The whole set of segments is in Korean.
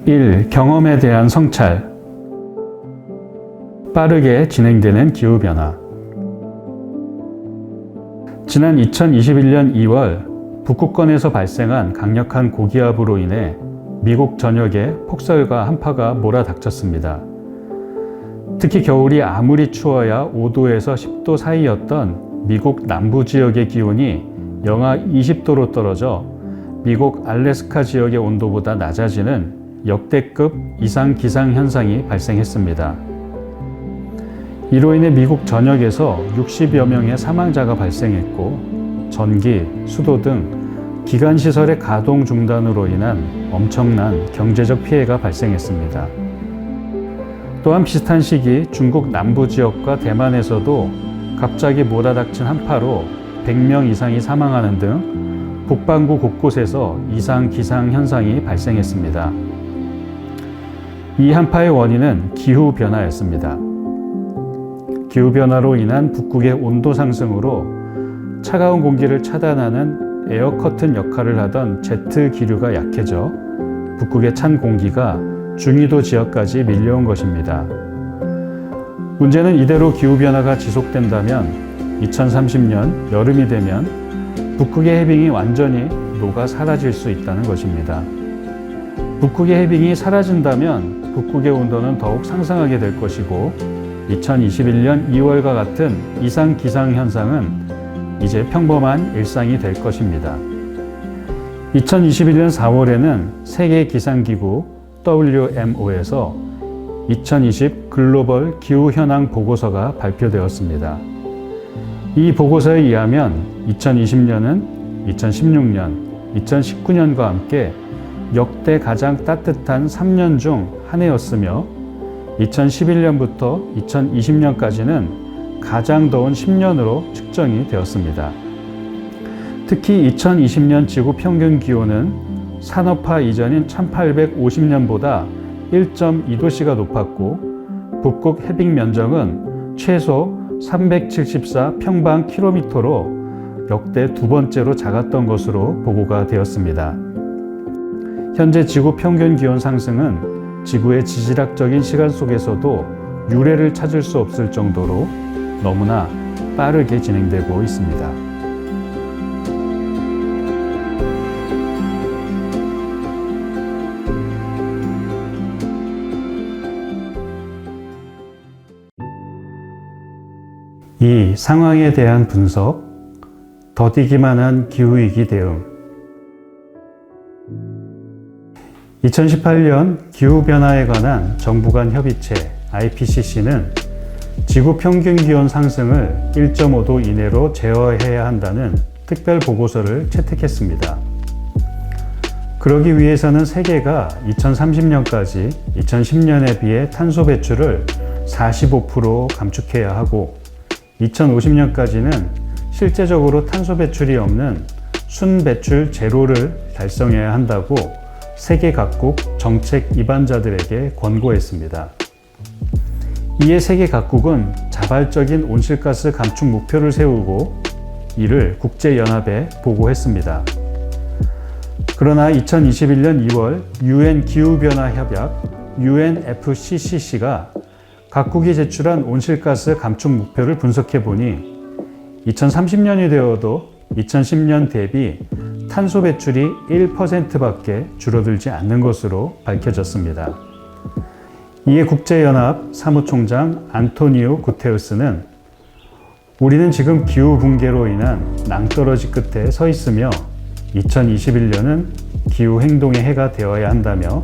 1. 경험에 대한 성찰. 빠르게 진행되는 기후변화. 지난 2021년 2월 북극권에서 발생한 강력한 고기압으로 인해 미국 전역에 폭설과 한파가 몰아닥쳤습니다. 특히 겨울이 아무리 추워야 5도에서 10도 사이였던 미국 남부 지역의 기온이 영하 20도로 떨어져 미국 알래스카 지역의 온도보다 낮아지는 역대급 이상 기상 현상이 발생했습니다. 이로 인해 미국 전역에서 60여 명의 사망자가 발생했고, 전기, 수도 등 기관시설의 가동 중단으로 인한 엄청난 경제적 피해가 발생했습니다. 또한 비슷한 시기 중국 남부 지역과 대만에서도 갑자기 몰아닥친 한파로 100명 이상이 사망하는 등 북반구 곳곳에서 이상 기상 현상이 발생했습니다. 이 한파의 원인은 기후변화였습니다. 기후변화로 인한 북극의 온도 상승으로 차가운 공기를 차단하는 에어커튼 역할을 하던 제트 기류가 약해져 북극의 찬 공기가 중위도 지역까지 밀려온 것입니다. 문제는 이대로 기후변화가 지속된다면 2030년 여름이 되면 북극의 해빙이 완전히 녹아 사라질 수 있다는 것입니다. 북극의 해빙이 사라진다면 북극의 온도는 더욱 상승하게 될 것이고, 2021년 2월과 같은 이상 기상 현상은 이제 평범한 일상이 될 것입니다. 2021년 4월에는 세계기상기구 WMO에서 2020 글로벌 기후현황 보고서가 발표되었습니다. 이 보고서에 의하면 2020년은 2016년, 2019년과 함께 역대 가장 따뜻한 3년 중 한 해였으며, 2011년부터 2020년까지는 가장 더운 10년으로 측정이 되었습니다. 특히 2020년 지구 평균 기온은 산업화 이전인 1850년보다 1.2도씨가 높았고, 북극 해빙 면적은 최소 374 평방킬로미터로 역대 두 번째로 작았던 것으로 보고가 되었습니다. 현재 지구 평균 기온 상승은 지구의 지질학적인 시간 속에서도 유례를 찾을 수 없을 정도로 너무나 빠르게 진행되고 있습니다. 이 상황에 대한 분석, 더디기만 한 기후위기 대응. 2018년 기후변화에 관한 정부 간 협의체 IPCC는 지구 평균 기온 상승을 1.5도 이내로 제어해야 한다는 특별 보고서를 채택했습니다. 그러기 위해서는 세계가 2030년까지 2010년에 비해 탄소 배출을 45% 감축해야 하고, 2050년까지는 실제적으로 탄소 배출이 없는 순배출 제로를 달성해야 한다고 세계 각국 정책 입안자들에게 권고했습니다. 이에 세계 각국은 자발적인 온실가스 감축 목표를 세우고 이를 국제연합에 보고했습니다. 그러나 2021년 2월 UN 기후변화 협약 UNFCCC가 각국이 제출한 온실가스 감축 목표를 분석해 보니 2030년이 되어도 2010년 대비 탄소 배출이 1%밖에 줄어들지 않는 것으로 밝혀졌습니다. 이에 국제연합 사무총장 안토니오 구테우스는 우리는 지금 기후 붕괴로 인한 낭떠러지 끝에 서 있으며 2021년은 기후 행동의 해가 되어야 한다며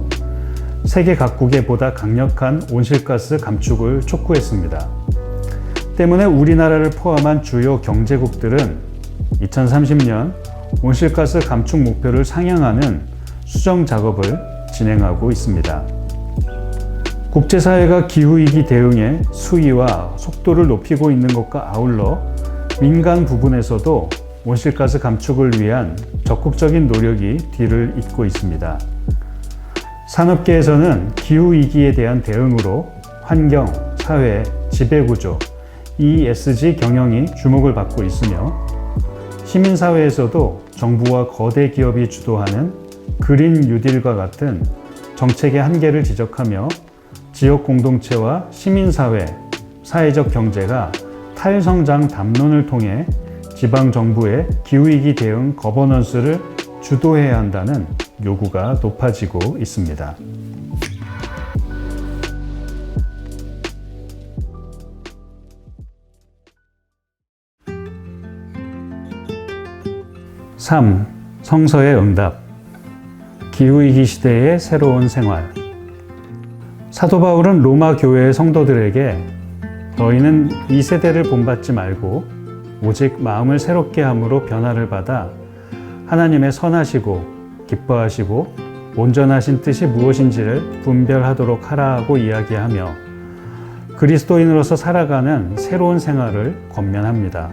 세계 각국에 보다 강력한 온실가스 감축을 촉구했습니다. 때문에 우리나라를 포함한 주요 경제국들은 2030년 온실가스 감축 목표를 상향하는 수정 작업을 진행하고 있습니다. 국제사회가 기후위기 대응에 수위와 속도를 높이고 있는 것과 아울러 민간 부분에서도 온실가스 감축을 위한 적극적인 노력이 뒤를 잇고 있습니다. 산업계에서는 기후위기에 대한 대응으로 환경, 사회, 지배구조, ESG 경영이 주목을 받고 있으며, 시민사회에서도 정부와 거대 기업이 주도하는 그린 뉴딜과 같은 정책의 한계를 지적하며 지역 공동체와 시민사회, 사회적 경제가 탈성장 담론을 통해 지방정부의 기후위기 대응 거버넌스를 주도해야 한다는 요구가 높아지고 있습니다. 3. 성서의 응답. 기후위기 시대의 새로운 생활. 사도 바울은 로마 교회의 성도들에게 너희는 이 세대를 본받지 말고 오직 마음을 새롭게 함으로 변화를 받아 하나님의 선하시고 기뻐하시고 온전하신 뜻이 무엇인지를 분별하도록 하라고 이야기하며 그리스도인으로서 살아가는 새로운 생활을 권면합니다.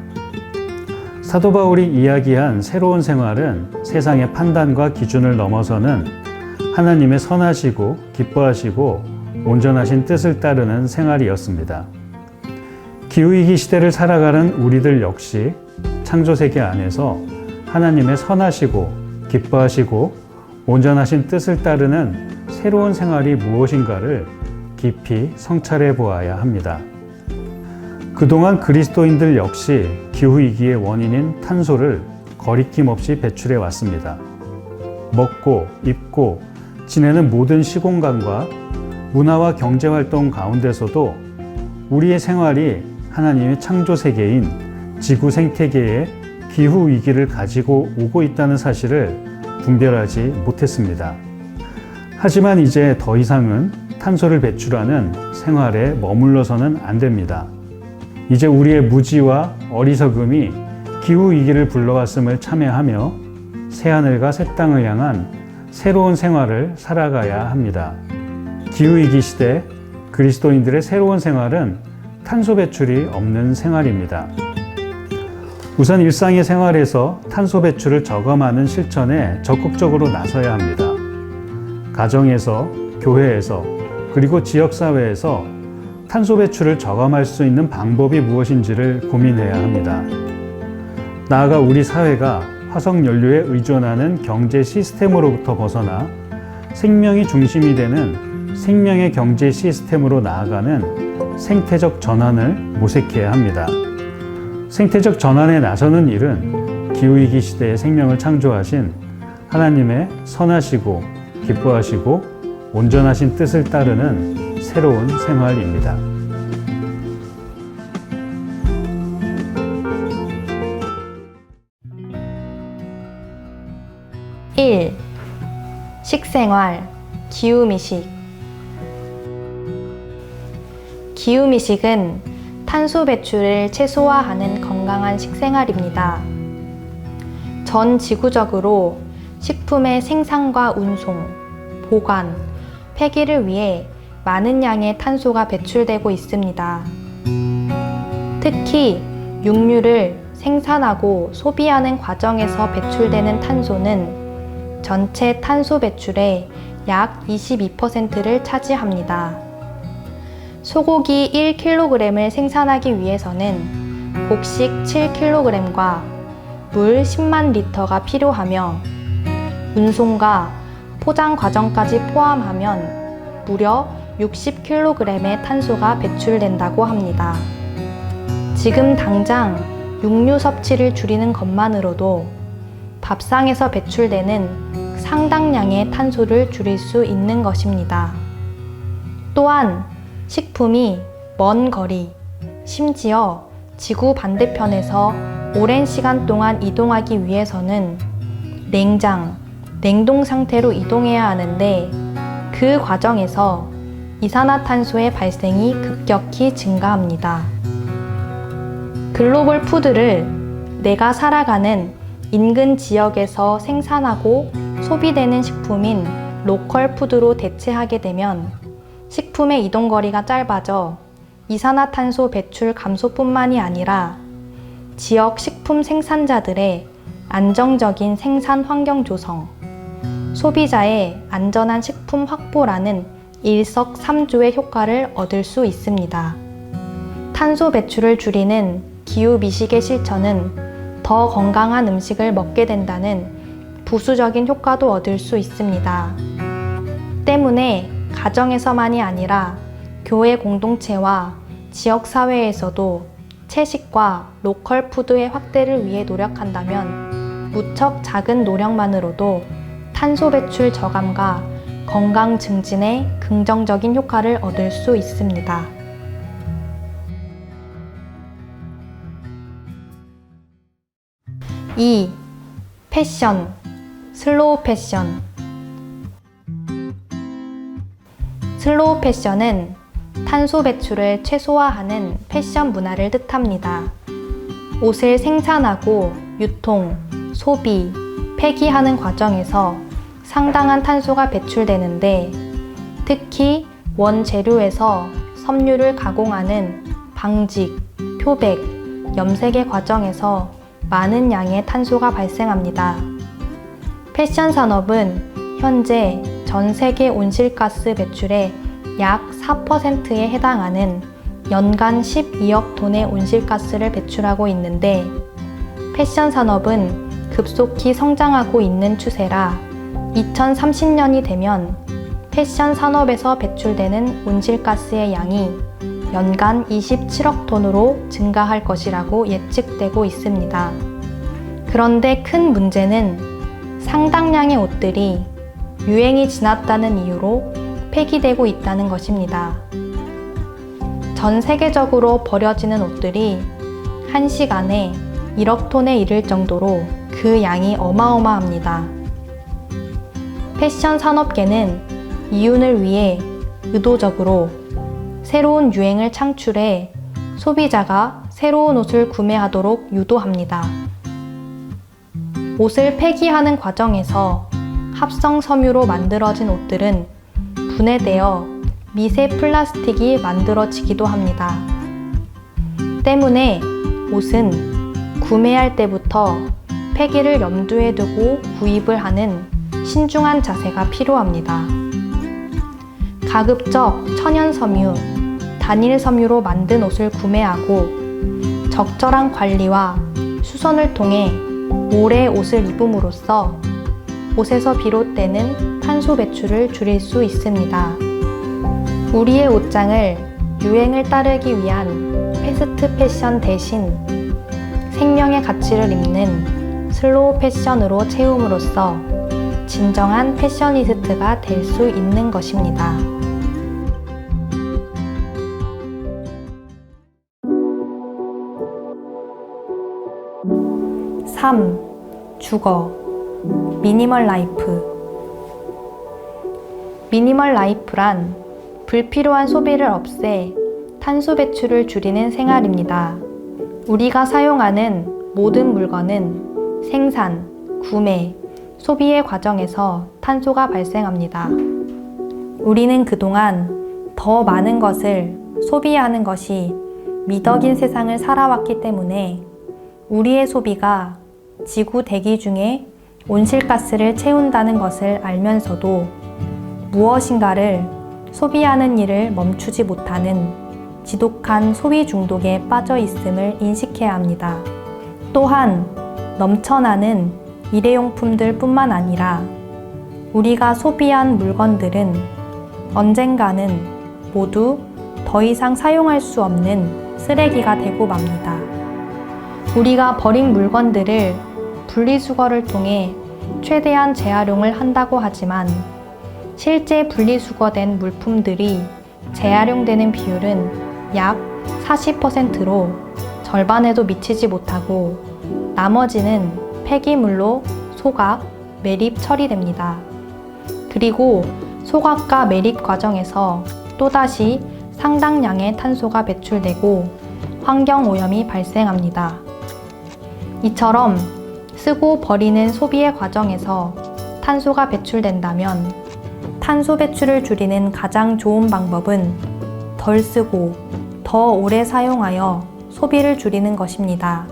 사도 바울이 이야기한 새로운 생활은 세상의 판단과 기준을 넘어서는 하나님의 선하시고 기뻐하시고 온전하신 뜻을 따르는 생활이었습니다. 기후위기 시대를 살아가는 우리들 역시 창조세계 안에서 하나님의 선하시고 기뻐하시고 온전하신 뜻을 따르는 새로운 생활이 무엇인가를 깊이 성찰해 보아야 합니다. 그동안 그리스도인들 역시 기후위기의 원인인 탄소를 거리낌 없이 배출해 왔습니다. 먹고, 입고, 지내는 모든 시공간과 문화와 경제활동 가운데서도 우리의 생활이 하나님의 창조세계인 지구 생태계에 기후위기를 가지고 오고 있다는 사실을 분별하지 못했습니다. 하지만 이제 더 이상은 탄소를 배출하는 생활에 머물러서는 안 됩니다. 이제 우리의 무지와 어리석음이 기후위기를 불러왔음을 참여하며 새하늘과 새 땅을 향한 새로운 생활을 살아가야 합니다. 기후위기 시대 그리스도인들의 새로운 생활은 탄소 배출이 없는 생활입니다. 우선 일상의 생활에서 탄소 배출을 저감하는 실천에 적극적으로 나서야 합니다. 가정에서, 교회에서, 그리고 지역사회에서 탄소 배출을 저감할 수 있는 방법이 무엇인지를 고민해야 합니다. 나아가 우리 사회가 화석연료에 의존하는 경제 시스템으로부터 벗어나 생명이 중심이 되는 생명의 경제 시스템으로 나아가는 생태적 전환을 모색해야 합니다. 생태적 전환에 나서는 일은 기후위기 시대에 생명을 창조하신 하나님의 선하시고 기뻐하시고 온전하신 뜻을 따르는 새로운 생활입니다. 1. 식생활, 기후미식. 기후미식은 탄소 배출을 최소화하는 건강한 식생활입니다. 전 지구적으로 식품의 생산과 운송, 보관, 폐기를 위해 많은 양의 탄소가 배출되고 있습니다. 특히 육류를 생산하고 소비하는 과정에서 배출되는 탄소는 전체 탄소 배출의 약 22%를 차지합니다. 소고기 1kg을 생산하기 위해서는 곡식 7kg과 물 10만 리터가 필요하며 운송과 포장 과정까지 포함하면 무려 60kg의 탄소가 배출된다고 합니다. 지금 당장 육류 섭취를 줄이는 것만으로도 밥상에서 배출되는 상당량의 탄소를 줄일 수 있는 것입니다. 또한 식품이 먼 거리, 심지어 지구 반대편에서 오랜 시간 동안 이동하기 위해서는 냉장, 냉동 상태로 이동해야 하는데 그 과정에서 이산화탄소의 발생이 급격히 증가합니다. 글로벌 푸드를 내가 살아가는 인근 지역에서 생산하고 소비되는 식품인 로컬 푸드로 대체하게 되면 식품의 이동거리가 짧아져 이산화탄소 배출 감소뿐만이 아니라 지역 식품 생산자들의 안정적인 생산 환경 조성, 소비자의 안전한 식품 확보라는 일석삼조의 효과를 얻을 수 있습니다. 탄소 배출을 줄이는 기후 미식의 실천은 더 건강한 음식을 먹게 된다는 부수적인 효과도 얻을 수 있습니다. 때문에 가정에서만이 아니라 교회 공동체와 지역사회에서도 채식과 로컬 푸드의 확대를 위해 노력한다면 무척 작은 노력만으로도 탄소 배출 저감과 건강 증진에 긍정적인 효과를 얻을 수 있습니다. 2. 패션, 슬로우 패션. 슬로우 패션은 탄소 배출을 최소화하는 패션 문화를 뜻합니다. 옷을 생산하고 유통, 소비, 폐기하는 과정에서 상당한 탄소가 배출되는데, 특히 원재료에서 섬유를 가공하는 방직, 표백, 염색의 과정에서 많은 양의 탄소가 발생합니다. 패션 산업은 현재 전 세계 온실가스 배출의 약 4%에 해당하는 연간 12억 톤의 온실가스를 배출하고 있는데, 패션 산업은 급속히 성장하고 있는 추세라 2030년이 되면 패션 산업에서 배출되는 온실가스의 양이 연간 27억 톤으로 증가할 것이라고 예측되고 있습니다. 그런데 큰 문제는 상당량의 옷들이 유행이 지났다는 이유로 폐기되고 있다는 것입니다. 전 세계적으로 버려지는 옷들이 1시간에 1억 톤에 이를 정도로 그 양이 어마어마합니다. 패션 산업계는 이윤을 위해 의도적으로 새로운 유행을 창출해 소비자가 새로운 옷을 구매하도록 유도합니다. 옷을 폐기하는 과정에서 합성 섬유로 만들어진 옷들은 분해되어 미세 플라스틱이 만들어지기도 합니다. 때문에 옷은 구매할 때부터 폐기를 염두에 두고 구입을 하는 신중한 자세가 필요합니다. 가급적 천연 섬유, 단일 섬유로 만든 옷을 구매하고 적절한 관리와 수선을 통해 오래 옷을 입음으로써 옷에서 비롯되는 탄소 배출을 줄일 수 있습니다. 우리의 옷장을 유행을 따르기 위한 패스트 패션 대신 생명의 가치를 잇는 슬로우 패션으로 채움으로써 진정한 패셔니스트가 될 수 있는 것입니다. 3. 주거. 미니멀 라이프. 미니멀 라이프란 불필요한 소비를 없애 탄소 배출을 줄이는 생활입니다. 우리가 사용하는 모든 물건은 생산, 구매, 소비의 과정에서 탄소가 발생합니다. 우리는 그동안 더 많은 것을 소비하는 것이 미덕인 세상을 살아왔기 때문에 우리의 소비가 지구 대기 중에 온실가스를 채운다는 것을 알면서도 무엇인가를 소비하는 일을 멈추지 못하는 지독한 소비 중독에 빠져 있음을 인식해야 합니다. 또한 넘쳐나는 일회용품들 뿐만 아니라 우리가 소비한 물건들은 언젠가는 모두 더 이상 사용할 수 없는 쓰레기가 되고 맙니다. 우리가 버린 물건들을 분리수거를 통해 최대한 재활용을 한다고 하지만 실제 분리수거된 물품들이 재활용되는 비율은 약 40%로 절반에도 미치지 못하고 나머지는 폐기물로 소각, 매립 처리됩니다. 그리고 소각과 매립 과정에서 또다시 상당량의 탄소가 배출되고 환경오염이 발생합니다. 이처럼 쓰고 버리는 소비의 과정에서 탄소가 배출된다면 탄소 배출을 줄이는 가장 좋은 방법은 덜 쓰고 더 오래 사용하여 소비를 줄이는 것입니다.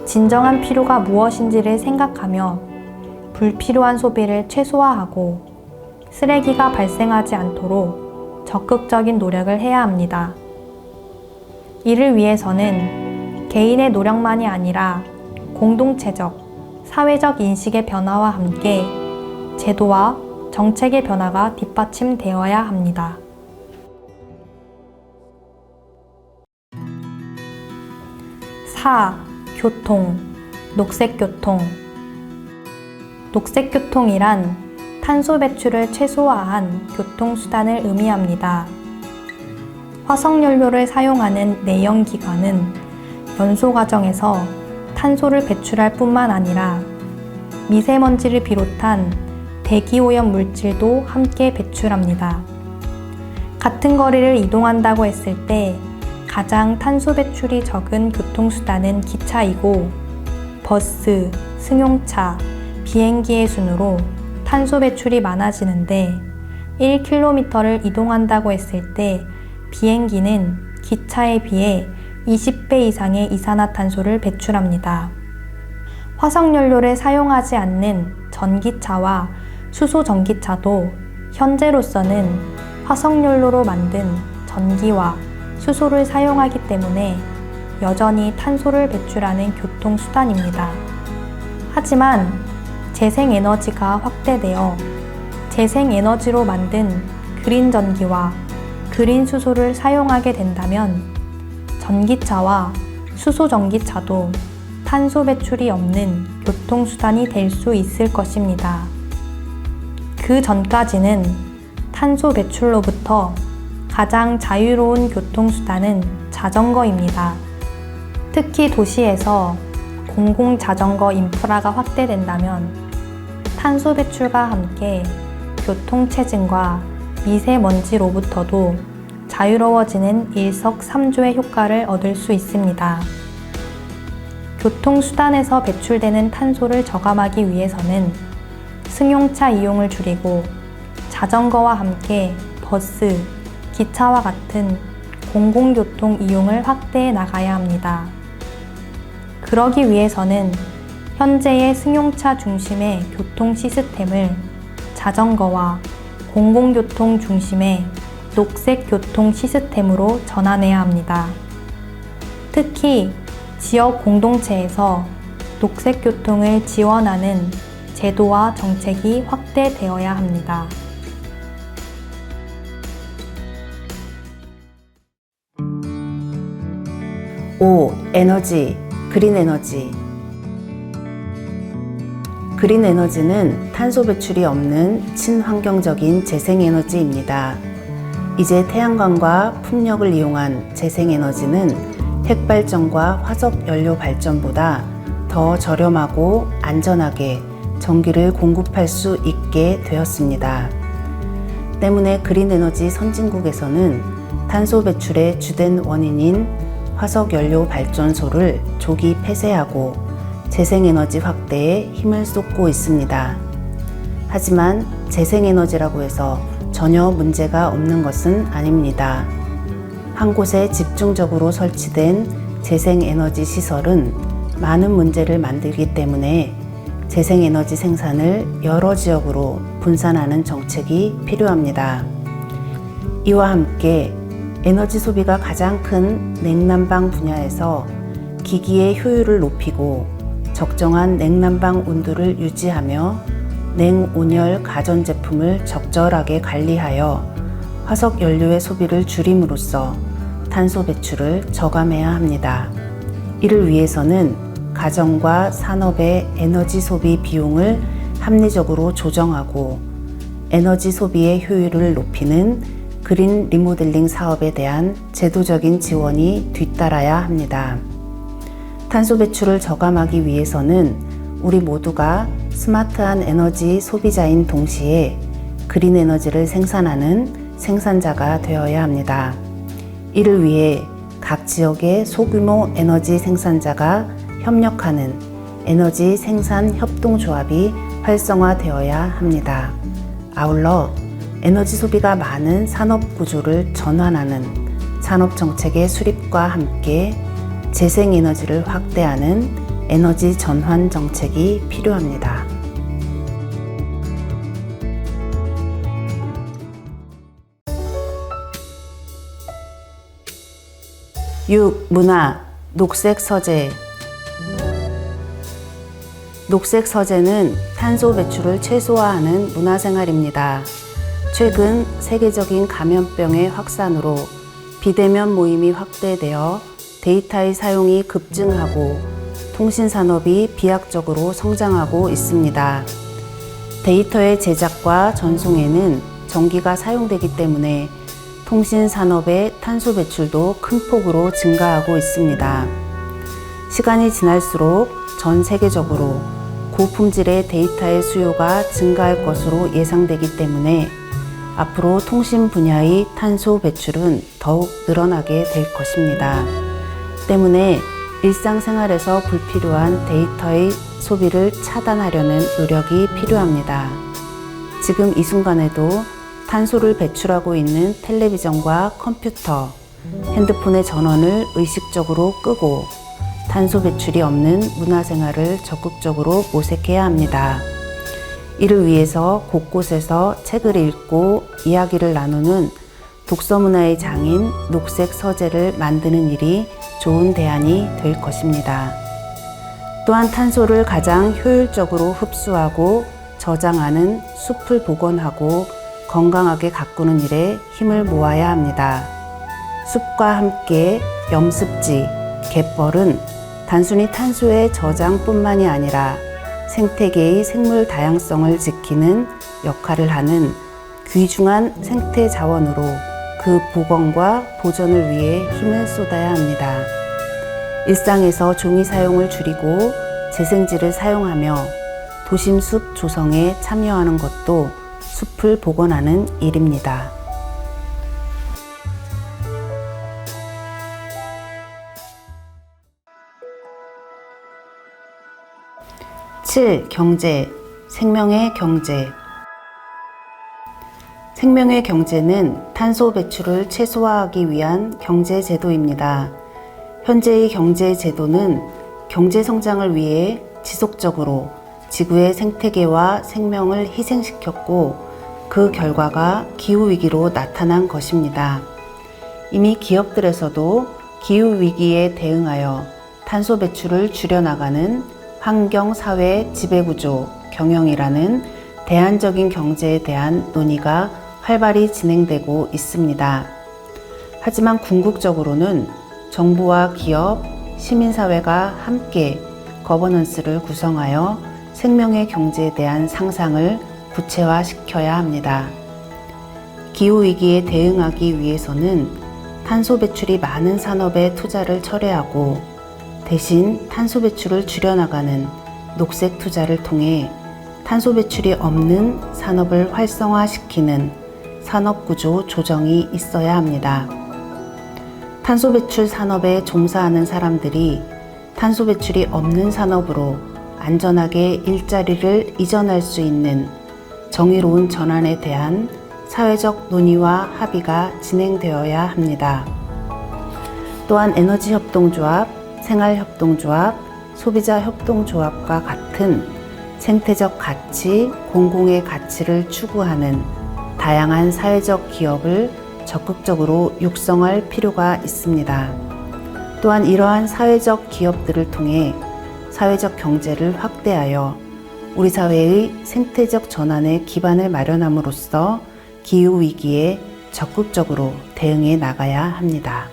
진정한 필요가 무엇인지를 생각하며 불필요한 소비를 최소화하고 쓰레기가 발생하지 않도록 적극적인 노력을 해야 합니다. 이를 위해서는 개인의 노력만이 아니라 공동체적, 사회적 인식의 변화와 함께 제도와 정책의 변화가 뒷받침되어야 합니다. 4. 교통, 녹색교통. 녹색교통이란 탄소 배출을 최소화한 교통수단을 의미합니다. 화석연료를 사용하는 내연기관은 연소 과정에서 탄소를 배출할 뿐만 아니라 미세먼지를 비롯한 대기오염 물질도 함께 배출합니다. 같은 거리를 이동한다고 했을 때 가장 탄소 배출이 적은 교통수단은 기차이고 버스, 승용차, 비행기의 순으로 탄소 배출이 많아지는데 1km를 이동한다고 했을 때 비행기는 기차에 비해 20배 이상의 이산화탄소를 배출합니다. 화석연료를 사용하지 않는 전기차와 수소전기차도 현재로서는 화석연료로 만든 전기와 수소를 사용하기 때문에 여전히 탄소를 배출하는 교통수단입니다. 하지만 재생에너지가 확대되어 재생에너지로 만든 그린 전기와 그린 수소를 사용하게 된다면 전기차와 수소전기차도 탄소 배출이 없는 교통수단이 될 수 있을 것입니다. 그 전까지는 탄소 배출로부터 가장 자유로운 교통수단은 자전거입니다. 특히 도시에서 공공자전거 인프라가 확대된다면 탄소 배출과 함께 교통체증과 미세먼지로부터도 자유로워지는 일석삼조의 효과를 얻을 수 있습니다. 교통수단에서 배출되는 탄소를 저감하기 위해서는 승용차 이용을 줄이고 자전거와 함께 버스, 기차와 같은 공공교통 이용을 확대해 나가야 합니다. 그러기 위해서는 현재의 승용차 중심의 교통 시스템을 자전거와 공공교통 중심의 녹색 교통 시스템으로 전환해야 합니다. 특히 지역 공동체에서 녹색 교통을 지원하는 제도와 정책이 확대되어야 합니다. 5. 에너지, 그린 에너지. 그린 에너지는 탄소 배출이 없는 친환경적인 재생에너지입니다. 이제 태양광과 풍력을 이용한 재생에너지는 핵발전과 화석연료 발전보다 더 저렴하고 안전하게 전기를 공급할 수 있게 되었습니다. 때문에 그린 에너지 선진국에서는 탄소 배출의 주된 원인인 화석연료 발전소를 조기 폐쇄하고 재생에너지 확대에 힘을 쏟고 있습니다. 하지만 재생에너지라고 해서 전혀 문제가 없는 것은 아닙니다. 한 곳에 집중적으로 설치된 재생에너지 시설은 많은 문제를 만들기 때문에 재생에너지 생산을 여러 지역으로 분산하는 정책이 필요합니다. 이와 함께 에너지 소비가 가장 큰 냉난방 분야에서 기기의 효율을 높이고 적정한 냉난방 온도를 유지하며 냉온열 가전제품을 적절하게 관리하여 화석연료의 소비를 줄임으로써 탄소 배출을 저감해야 합니다. 이를 위해서는 가정과 산업의 에너지 소비 비용을 합리적으로 조정하고 에너지 소비의 효율을 높이는 그린 리모델링 사업에 대한 제도적인 지원이 뒤따라야 합니다. 탄소 배출을 저감하기 위해서는 우리 모두가 스마트한 에너지 소비자인 동시에 그린 에너지를 생산하는 생산자가 되어야 합니다. 이를 위해 각 지역의 소규모 에너지 생산자가 협력하는 에너지 생산 협동조합이 활성화되어야 합니다. 아울러 에너지 소비가 많은 산업 구조를 전환하는 산업 정책의 수립과 함께 재생에너지를 확대하는 에너지 전환 정책이 필요합니다. 6. 문화, 녹색 서재. 녹색 서재는 탄소 배출을 최소화하는 문화생활입니다. 최근 세계적인 감염병의 확산으로 비대면 모임이 확대되어 데이터의 사용이 급증하고 통신산업이 비약적으로 성장하고 있습니다. 데이터의 제작과 전송에는 전기가 사용되기 때문에 통신산업의 탄소 배출도 큰 폭으로 증가하고 있습니다. 시간이 지날수록 전 세계적으로 고품질의 데이터의 수요가 증가할 것으로 예상되기 때문에 앞으로 통신 분야의 탄소 배출은 더욱 늘어나게 될 것입니다. 때문에 일상생활에서 불필요한 데이터의 소비를 차단하려는 노력이 필요합니다. 지금 이 순간에도 탄소를 배출하고 있는 텔레비전과 컴퓨터, 핸드폰의 전원을 의식적으로 끄고 탄소 배출이 없는 문화생활을 적극적으로 모색해야 합니다. 이를 위해서 곳곳에서 책을 읽고 이야기를 나누는 독서문화의 장인 녹색 서재를 만드는 일이 좋은 대안이 될 것입니다. 또한 탄소를 가장 효율적으로 흡수하고 저장하는 숲을 복원하고 건강하게 가꾸는 일에 힘을 모아야 합니다. 숲과 함께 염습지, 갯벌은 단순히 탄소의 저장뿐만이 아니라 생태계의 생물 다양성을 지키는 역할을 하는 귀중한 생태 자원으로 그 복원과 보존을 위해 힘을 쏟아야 합니다. 일상에서 종이 사용을 줄이고 재생지를 사용하며 도심 숲 조성에 참여하는 것도 숲을 복원하는 일입니다. 7. 경제, 생명의 경제. 생명의 경제는 탄소 배출을 최소화하기 위한 경제 제도입니다. 현재의 경제 제도는 경제 성장을 위해 지속적으로 지구의 생태계와 생명을 희생시켰고 그 결과가 기후위기로 나타난 것입니다. 이미 기업들에서도 기후위기에 대응하여 탄소 배출을 줄여나가는 환경사회 지배구조 경영이라는 대안적인 경제에 대한 논의가 활발히 진행되고 있습니다. 하지만 궁극적으로는 정부와 기업, 시민사회가 함께 거버넌스를 구성하여 생명의 경제에 대한 상상을 구체화시켜야 합니다. 기후위기에 대응하기 위해서는 탄소 배출이 많은 산업에 투자를 철회하고 대신 탄소 배출을 줄여나가는 녹색 투자를 통해 탄소 배출이 없는 산업을 활성화시키는 산업구조 조정이 있어야 합니다. 탄소 배출 산업에 종사하는 사람들이 탄소 배출이 없는 산업으로 안전하게 일자리를 이전할 수 있는 정의로운 전환에 대한 사회적 논의와 합의가 진행되어야 합니다. 또한 에너지협동조합, 생활협동조합, 소비자협동조합과 같은 생태적 가치, 공공의 가치를 추구하는 다양한 사회적 기업을 적극적으로 육성할 필요가 있습니다. 또한 이러한 사회적 기업들을 통해 사회적 경제를 확대하여 우리 사회의 생태적 전환의 기반을 마련함으로써 기후위기에 적극적으로 대응해 나가야 합니다.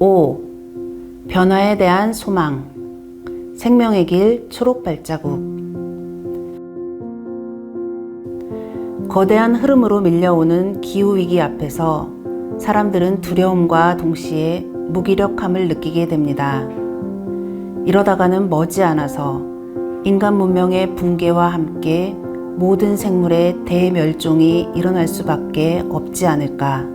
5. 변화에 대한 소망. 생명의 길 초록 발자국. 거대한 흐름으로 밀려오는 기후위기 앞에서 사람들은 두려움과 동시에 무기력함을 느끼게 됩니다. 이러다가는 머지않아서 인간 문명의 붕괴와 함께 모든 생물의 대멸종이 일어날 수밖에 없지 않을까.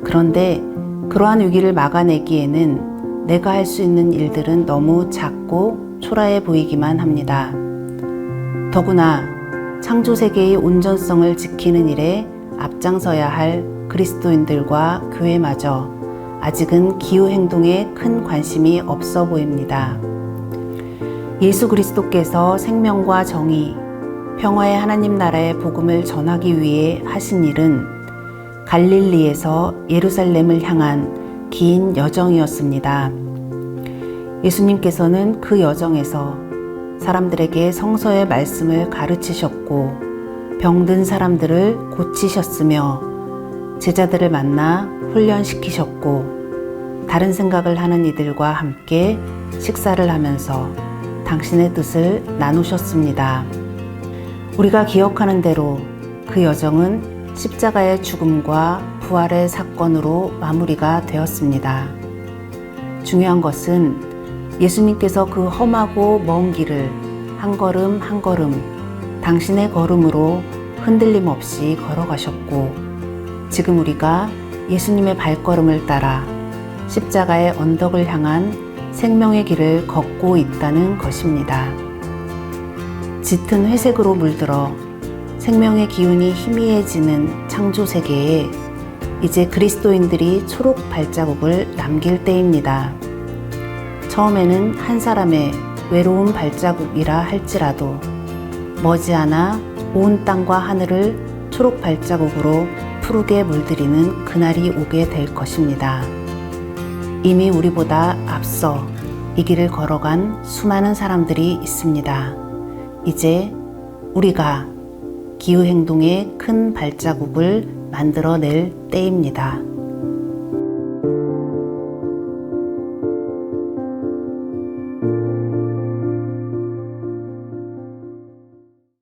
그런데 그러한 위기를 막아내기에는 내가 할 수 있는 일들은 너무 작고 초라해 보이기만 합니다. 더구나 창조세계의 온전성을 지키는 일에 앞장서야 할 그리스도인들과 교회마저 아직은 기후행동에 큰 관심이 없어 보입니다. 예수 그리스도께서 생명과 정의, 평화의 하나님 나라의 복음을 전하기 위해 하신 일은 갈릴리에서 예루살렘을 향한 긴 여정이었습니다. 예수님께서는 그 여정에서 사람들에게 성서의 말씀을 가르치셨고 병든 사람들을 고치셨으며 제자들을 만나 훈련시키셨고 다른 생각을 하는 이들과 함께 식사를 하면서 당신의 뜻을 나누셨습니다. 우리가 기억하는 대로 그 여정은 십자가의 죽음과 부활의 사건으로 마무리가 되었습니다. 중요한 것은 예수님께서 그 험하고 먼 길을 한 걸음 한 걸음 당신의 걸음으로 흔들림 없이 걸어가셨고 지금 우리가 예수님의 발걸음을 따라 십자가의 언덕을 향한 생명의 길을 걷고 있다는 것입니다. 짙은 회색으로 물들어 생명의 기운이 희미해지는 창조 세계에 이제 그리스도인들이 초록 발자국을 남길 때입니다. 처음에는 한 사람의 외로운 발자국이라 할지라도 머지않아 온 땅과 하늘을 초록 발자국으로 푸르게 물들이는 그날이 오게 될 것입니다. 이미 우리보다 앞서 이 길을 걸어간 수많은 사람들이 있습니다. 이제 우리가 기후행동의 큰 발자국을 만들어낼 때입니다.